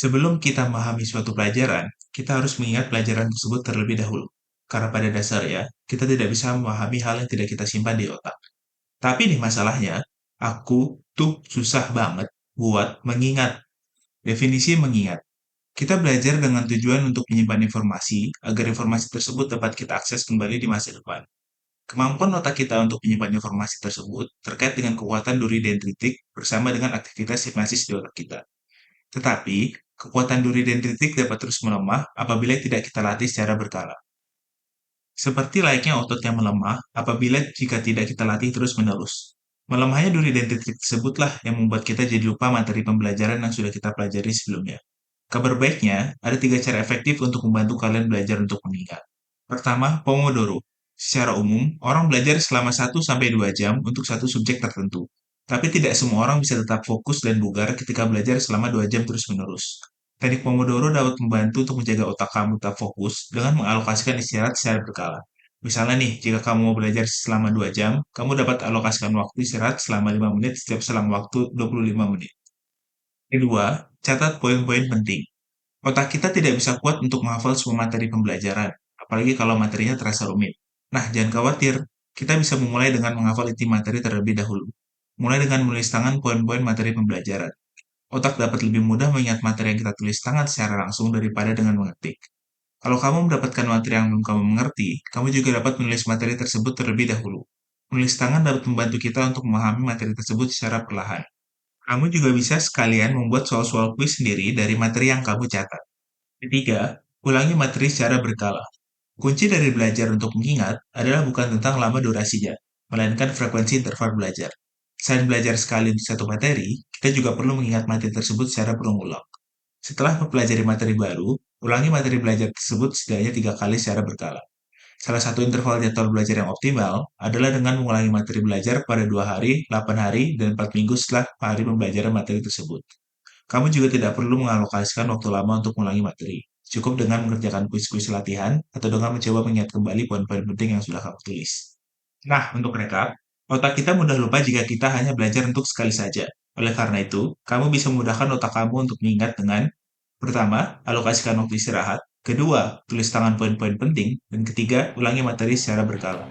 Sebelum kita memahami suatu pelajaran, kita harus mengingat pelajaran tersebut terlebih dahulu. Karena pada dasarnya, kita tidak bisa memahami hal yang tidak kita simpan di otak. Tapi nih masalahnya, aku tuh susah banget buat mengingat. Definisi mengingat. Kita belajar dengan tujuan untuk menyimpan informasi, agar informasi tersebut dapat kita akses kembali di masa depan. Kemampuan otak kita untuk menyimpan informasi tersebut terkait dengan kekuatan duri dendritik bersama dengan aktivitas hipnosis di otak kita. Tetapi, kekuatan duri dendritik dapat terus melemah apabila tidak kita latih secara berkala. Seperti layaknya otot yang melemah apabila jika tidak kita latih terus-menerus. Melemahnya duri dendritik tersebutlah yang membuat kita jadi lupa materi pembelajaran yang sudah kita pelajari sebelumnya. Kabar baiknya, ada 3 cara efektif untuk membantu kalian belajar untuk mengingat. Pertama, Pomodoro. Secara umum, orang belajar selama 1-2 jam untuk satu subjek tertentu. Tapi tidak semua orang bisa tetap fokus dan bugar ketika belajar selama 2 jam terus-menerus. Teknik Pomodoro dapat membantu untuk menjaga otak kamu tetap fokus dengan mengalokasikan istirahat secara berkala. Misalnya nih, jika kamu mau belajar selama 2 jam, kamu dapat alokasikan waktu istirahat selama 5 menit setiap selang waktu 25 menit. Kedua, catat poin-poin penting. Otak kita tidak bisa kuat untuk menghafal semua materi pembelajaran, apalagi kalau materinya terasa rumit. Nah, jangan khawatir, kita bisa memulai dengan menghafal inti materi terlebih dahulu. Mulai dengan menulis tangan poin-poin materi pembelajaran. Otak dapat lebih mudah mengingat materi yang kita tulis tangan secara langsung daripada dengan mengetik. Kalau kamu mendapatkan materi yang belum kamu mengerti, kamu juga dapat menulis materi tersebut terlebih dahulu. Menulis tangan dapat membantu kita untuk memahami materi tersebut secara perlahan. Kamu juga bisa sekalian membuat soal-soal kuis sendiri dari materi yang kamu catat. Ketiga, ulangi materi secara berkala. Kunci dari belajar untuk mengingat adalah bukan tentang lama durasinya, melainkan frekuensi interval belajar. Selain belajar sekali untuk satu materi, kita juga perlu mengingat materi tersebut secara berulang-ulang. Setelah mempelajari materi baru, ulangi materi belajar tersebut setidaknya 3 kali secara berkala. Salah satu interval jadwal belajar yang optimal adalah dengan mengulangi materi belajar pada 2 hari, 8 hari, dan 4 minggu setelah hari pembelajaran materi tersebut. Kamu juga tidak perlu mengalokasikan waktu lama untuk mengulangi materi. Cukup dengan mengerjakan kuis-kuis latihan atau dengan mencoba mengingat kembali poin-poin penting yang sudah kamu tulis. Nah, untuk rekap, otak kita mudah lupa jika kita hanya belajar untuk sekali saja. Oleh karena itu, kamu bisa memudahkan otak kamu untuk mengingat dengan pertama, alokasikan waktu istirahat. Kedua, tulis tangan poin-poin penting. Dan ketiga, ulangi materi secara berkala.